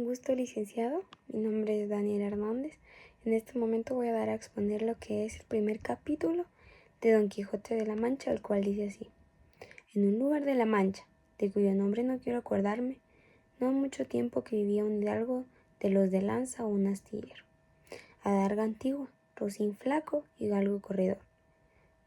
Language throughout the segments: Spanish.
gusto, licenciado. Mi nombre es Daniel Hernández. En este momento voy a dar a exponer lo que es el primer capítulo de Don Quijote de la Mancha, el cual dice así. En un lugar de la Mancha, de cuyo nombre no quiero acordarme, no ha mucho tiempo que vivía un hidalgo de los de lanza o un astillero, adarga antigua, rocín flaco y galgo corredor,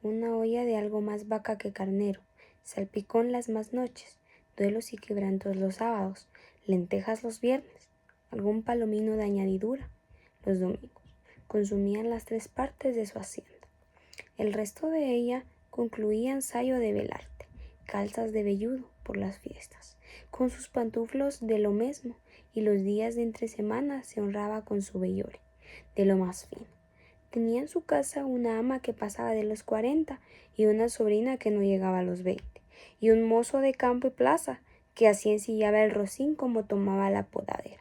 una olla de algo más vaca que carnero, salpicón las más noches, duelos y quebrantos los sábados, lentejas los viernes, algún palomino de añadidura los domingos. Consumían las 3 partes de su hacienda. El resto de ella concluía en sayo de velarte, calzas de velludo por las fiestas, con sus pantuflos de lo mesmo, y los días de entre semana se honraba con su vellore, de lo más fino. Tenía en su casa una ama que pasaba de los 40 y una sobrina que no llegaba a los 20, y un mozo de campo y plaza que así ensillaba el rocín como tomaba la podadera.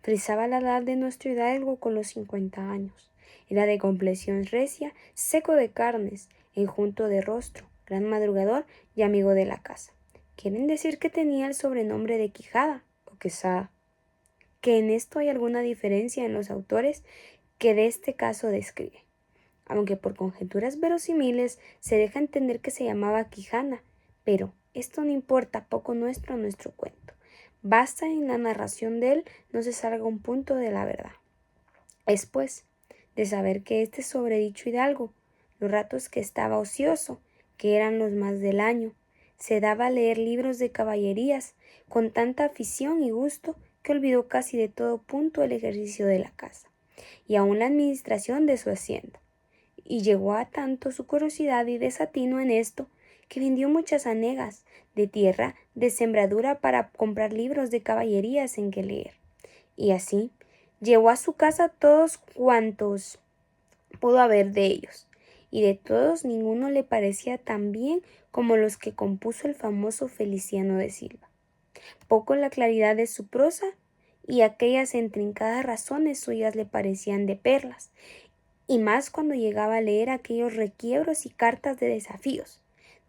Frisaba la edad de nuestro hidalgo con los 50 años. Era de complexión recia, seco de carnes, enjunto de rostro, gran madrugador y amigo de la casa. Quieren decir que tenía el sobrenombre de Quijada o Quesada. Que en esto hay alguna diferencia en los autores que de este caso describe, aunque por conjeturas verosímiles se deja entender que se llamaba Quijana, pero esto no importa poco nuestro a nuestro cuento. Basta en la narración de él no se salga un punto de la verdad. Es pues de saber que este sobredicho hidalgo, los ratos que estaba ocioso, que eran los más del año, se daba a leer libros de caballerías con tanta afición y gusto que olvidó casi de todo punto el ejercicio de la casa y aun la administración de su hacienda. Y llegó a tanto su curiosidad y desatino en esto, que vendió muchas hanegas de tierra de sembradura para comprar libros de caballerías en que leer. Y así llevó a su casa todos cuantos pudo haber de ellos, y de todos ninguno le parecía tan bien como los que compuso el famoso Feliciano de Silva. Poco la claridad de su prosa y aquellas intrincadas razones suyas le parecían de perlas, y más cuando llegaba a leer aquellos requiebros y cartas de desafíos,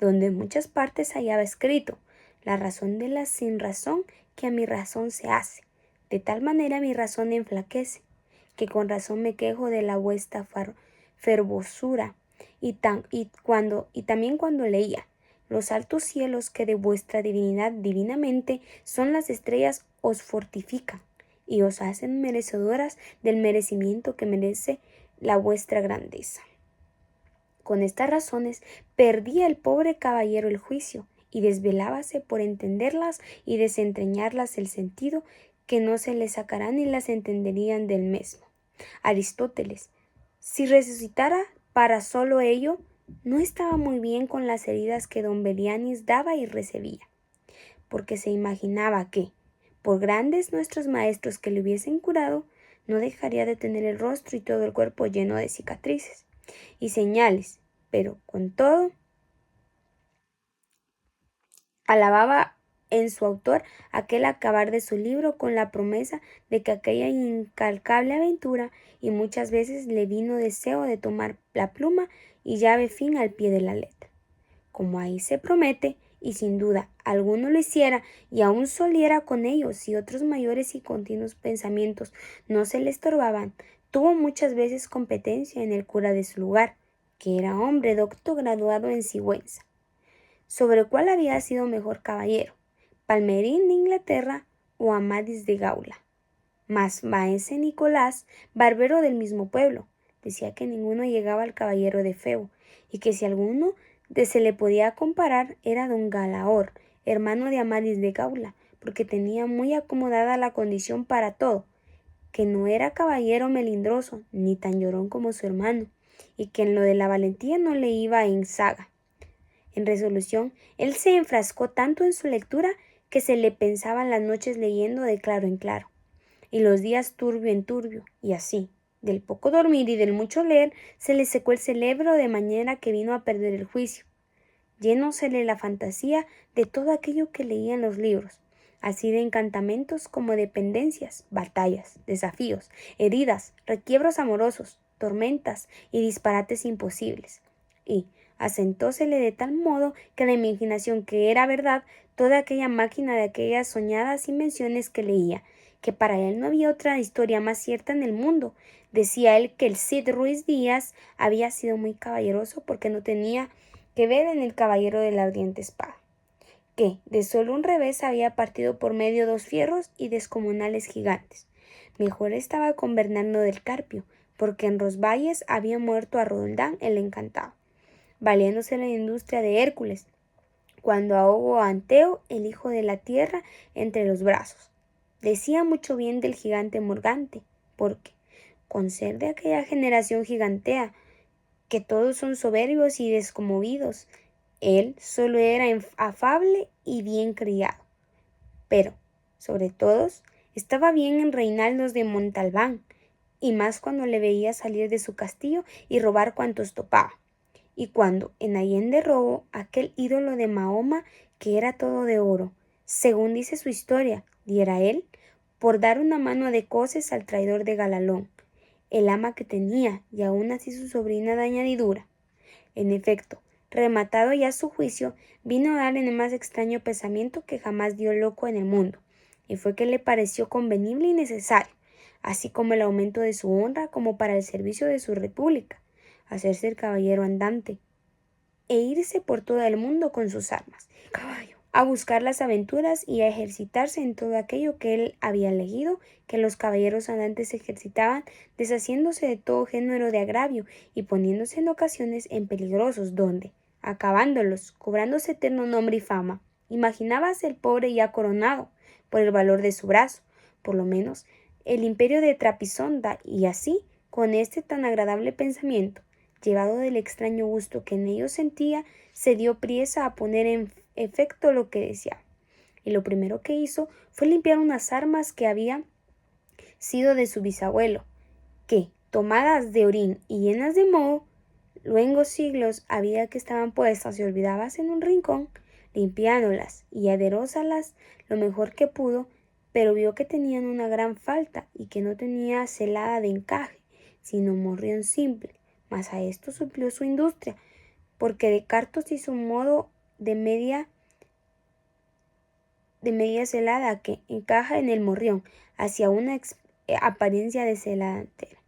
donde en muchas partes hallaba escrito la razón de la sinrazón que a mi razón se hace, de tal manera mi razón enflaquece, que con razón me quejo de la vuestra fervosura, y también cuando leía los altos cielos que de vuestra divinidad divinamente son las estrellas os fortifican y os hacen merecedoras del merecimiento que merece la vuestra grandeza. Con estas razones perdía el pobre caballero el juicio y desvelábase por entenderlas y desentrañarlas el sentido que no se le sacará ni las entenderían del mismo. Aristóteles, si resucitara para solo ello, no estaba muy bien con las heridas que don Belianis daba y recibía, porque se imaginaba que, por grandes nuestros maestros que le hubiesen curado, no dejaría de tener el rostro y todo el cuerpo lleno de cicatrices y señales, pero con todo alababa en su autor aquel acabar de su libro con la promesa de que aquella incalcable aventura y muchas veces le vino deseo de tomar la pluma y llave fin al pie de la letra. Como ahí se promete, y sin duda alguno lo hiciera y aún soliera con ellos si otros mayores y continuos pensamientos no se le estorbaban, tuvo muchas veces competencia en el cura de su lugar, que era hombre docto graduado en Sigüenza, sobre cuál había sido mejor caballero, Palmerín de Inglaterra o Amadís de Gaula. Mas maese Nicolás, barbero del mismo pueblo, decía que ninguno llegaba al caballero de Febo, y que si alguno se le podía comparar era don Galaor, hermano de Amadís de Gaula, porque tenía muy acomodada la condición para todo, que no era caballero melindroso, ni tan llorón como su hermano, y que en lo de la valentía no le iba en saga. En resolución, él se enfrascó tanto en su lectura que se le pensaban las noches leyendo de claro en claro, y los días turbio en turbio, y así, del poco dormir y del mucho leer, se le secó el cerebro de manera que vino a perder el juicio, llenósele la fantasía de todo aquello que leía en los libros, así de encantamentos como de pendencias, batallas, desafíos, heridas, requiebros amorosos, tormentas y disparates imposibles, y asentósele de tal modo que la imaginación que era verdad toda aquella máquina de aquellas soñadas invenciones que leía, que para él no había otra historia más cierta en el mundo. Decía él que el Cid Ruiz Díaz había sido muy caballeroso porque no tenía que ver en el caballero de la ardiente espada, que de solo un revés había partido por medio 2 fierros y descomunales gigantes. Mejor estaba con Bernardo del Carpio, porque en Rosvalles había muerto a Roldán el encantado, valiéndose la industria de Hércules, cuando ahogó a Anteo, el hijo de la tierra, entre los brazos. Decía mucho bien del gigante Morgante, porque, con ser de aquella generación gigantea, que todos son soberbios y desconmovidos, él solo era afable y bien criado. Pero, sobre todos, estaba bien en Reinaldos de Montalbán, y más cuando le veía salir de su castillo y robar cuantos topaba. Y cuando, en Allende robó aquel ídolo de Mahoma que era todo de oro, según dice su historia, diera él, por dar una mano de coces al traidor de Galalón, el ama que tenía, y aún así su sobrina de añadidura. En efecto, rematado ya su juicio, vino a dar en el más extraño pensamiento que jamás dio loco en el mundo, y fue que le pareció convenible y necesario, así como el aumento de su honra como para el servicio de su república, hacerse el caballero andante, e irse por todo el mundo con sus armas, caballo, a buscar las aventuras y a ejercitarse en todo aquello que él había leído que los caballeros andantes se ejercitaban, deshaciéndose de todo género de agravio y poniéndose en ocasiones en peligrosos donde, acabándolos, cobrándose eterno nombre y fama, imaginábase el pobre ya coronado, por el valor de su brazo, por lo menos, el imperio de Trapisonda, y así, con este tan agradable pensamiento, llevado del extraño gusto que en ellos sentía, se dio priesa a poner en efecto lo que deseaba. Y lo primero que hizo fue limpiar unas armas que había sido de su bisabuelo, que, tomadas de orín y llenas de moho, luengos siglos había que estaban puestas y olvidadas en un rincón, limpiándolas y aderósalas lo mejor que pudo, pero vio que tenían una gran falta y que no tenía celada de encaje, sino morrión simple, mas a esto suplió su industria, porque de cartos hizo un modo de media celada que encaja en el morrión, hacia una apariencia de celada entera.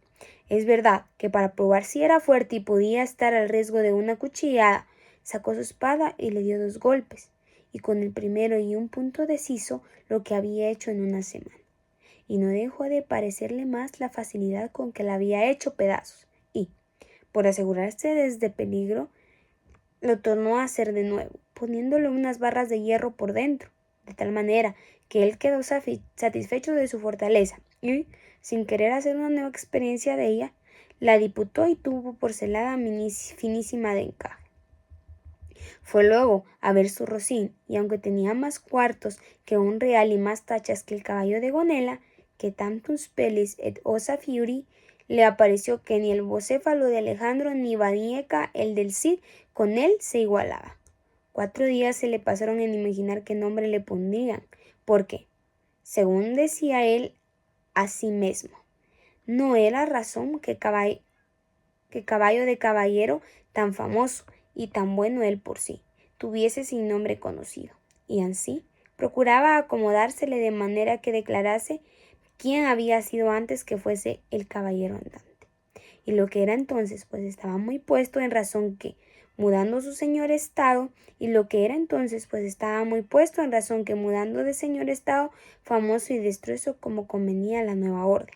Es verdad que para probar si era fuerte y podía estar al riesgo de una cuchillada, sacó su espada y le dio 2 golpes, y con el primero y un punto deshizo lo que había hecho en una semana. Y no dejó de parecerle más la facilidad con que la había hecho pedazos, y, por asegurarse desde peligro, lo tornó a hacer de nuevo, poniéndole unas barras de hierro por dentro, de tal manera que él quedó satisfecho de su fortaleza y, sin querer hacer una nueva experiencia de ella, la diputó y tuvo por celada finísima de encaje. Fue luego a ver su rocín, y aunque tenía más cuartos que un real y más tachas que el caballo de Gonela, que tantus pelis et osa fiuri, le apareció que ni el bocéfalo de Alejandro ni Banieca el del Cid con él se igualaba. 4 días se le pasaron en imaginar qué nombre le pondrían, porque, según decía él a sí mismo, no era razón que caballo de caballero tan famoso y tan bueno él por sí tuviese sin nombre conocido, y ansí procuraba acomodársele de manera que declarase quién había sido antes que fuese el caballero andante. Y lo que era entonces, pues estaba muy puesto en razón que, mudando su señor estado, y lo que era entonces, pues estaba muy puesto en razón que, mudando de señor estado, famoso y destruoso como convenía a la nueva orden,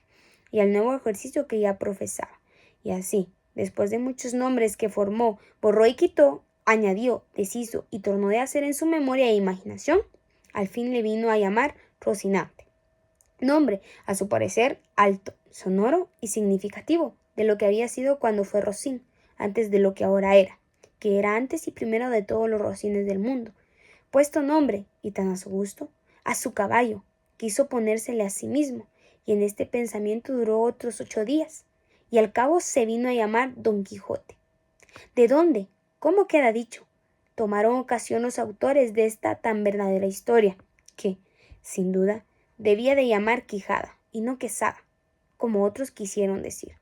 y al nuevo ejercicio que ya profesaba. Y así, después de muchos nombres que formó, borró y quitó, añadió, deshizo y tornó de hacer en su memoria e imaginación, al fin le vino a llamar Rocinante. Nombre, a su parecer, alto, sonoro y significativo de lo que había sido cuando fue Rocín, antes de lo que ahora era, que era antes y primero de todos los rocines del mundo. Puesto nombre, y tan a su gusto, a su caballo, quiso ponérsele a sí mismo, y en este pensamiento duró otros 8 días, y al cabo se vino a llamar Don Quijote. ¿De dónde? ¿Cómo queda dicho? Tomaron ocasión los autores de esta tan verdadera historia, que, sin duda, debía de llamar Quijada, y no Quesada, como otros quisieron decir.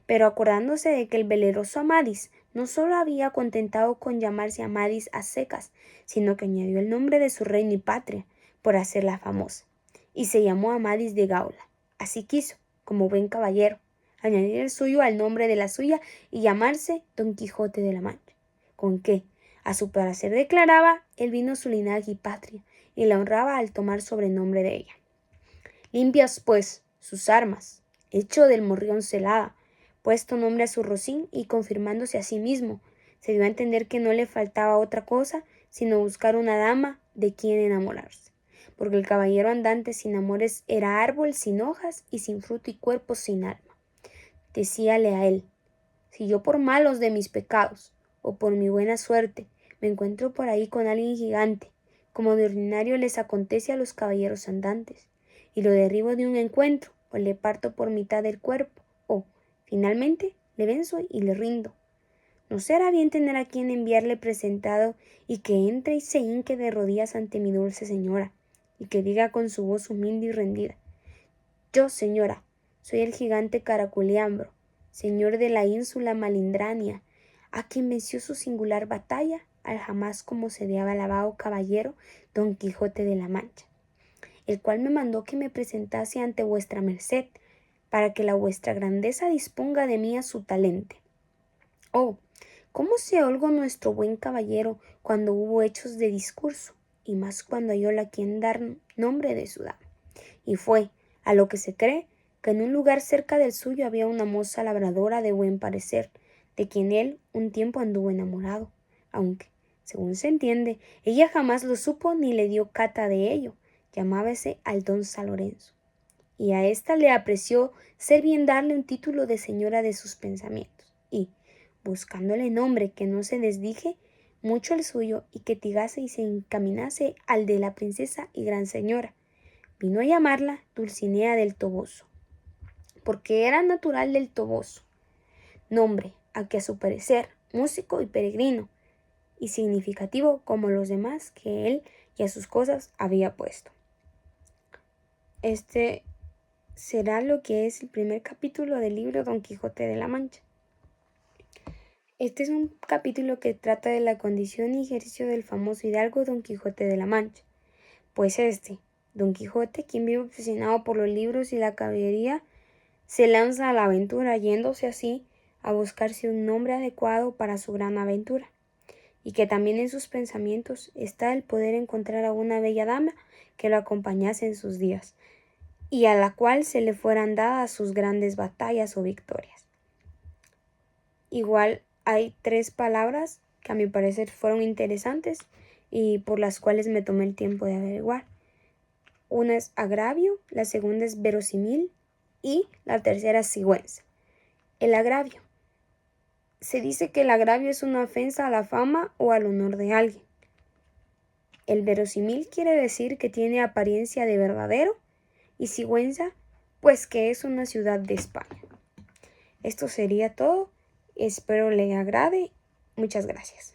Pero acordándose de que el valeroso Amadís no sólo había contentado con llamarse Amadís a secas, sino que añadió el nombre de su reino y patria, por hacerla famosa, y se llamó Amadís de Gaula. Así quiso, como buen caballero, añadir el suyo al nombre de la suya y llamarse Don Quijote de la Mancha, con que, a su parecer declaraba, él vino su linaje y patria, y la honraba al tomar sobrenombre de ella. Limpias, pues, sus armas, hecho del morrión celada, puesto nombre a su rocín y confirmándose a sí mismo, se dio a entender que no le faltaba otra cosa sino buscar una dama de quien enamorarse, porque el caballero andante sin amores era árbol sin hojas y sin fruto y cuerpo sin alma. Decíale a él: si yo por malos de mis pecados o por mi buena suerte me encuentro por ahí con alguien gigante, como de ordinario les acontece a los caballeros andantes, y lo derribo de un encuentro, o le parto por mitad del cuerpo, o, finalmente, le venzo y le rindo, ¿no será bien tener a quien enviarle presentado y que entre y se hinque de rodillas ante mi dulce señora, y que diga con su voz humilde y rendida: yo, señora, soy el gigante Caraculeambro, señor de la ínsula Malindrania, a quien venció su singular batalla al jamás como se de alabado caballero Don Quijote de la Mancha, el cual me mandó que me presentase ante vuestra merced, para que la vuestra grandeza disponga de mí a su talente. Oh, cómo se holgó nuestro buen caballero cuando hubo hechos de discurso, y más cuando halló la quien dar nombre de su dama. Y fue, a lo que se cree, que en un lugar cerca del suyo había una moza labradora de buen parecer, de quien él un tiempo anduvo enamorado, aunque, según se entiende, ella jamás lo supo ni le dio cata de ello. Llamábase Aldonza Lorenzo, y a ésta le apreció ser bien darle un título de señora de sus pensamientos, y, buscándole nombre que no se desdije mucho el suyo y que tigase y se encaminase al de la princesa y gran señora, vino a llamarla Dulcinea del Toboso, porque era natural del Toboso, nombre a que a su parecer músico y peregrino, y significativo como los demás que él y a sus cosas había puesto. Este será lo que es el primer capítulo del libro Don Quijote de la Mancha. Este es un capítulo que trata de la condición y ejercicio del famoso hidalgo Don Quijote de la Mancha, pues Don Quijote, quien vive obsesionado por los libros y la caballería, se lanza a la aventura, yéndose así a buscarse un nombre adecuado para su gran aventura, y que también en sus pensamientos está el poder encontrar a una bella dama que lo acompañase en sus días, y a la cual se le fueran dadas sus grandes batallas o victorias. Igual hay 3 palabras que a mi parecer fueron interesantes y por las cuales me tomé el tiempo de averiguar. Una es agravio, la segunda es verosímil y la tercera sigüenza. El agravio. Se dice que el agravio es una ofensa a la fama o al honor de alguien. El verosímil quiere decir que tiene apariencia de verdadero, y Sigüenza, pues que es una ciudad de España. Esto sería todo. Espero le agrade. Muchas gracias.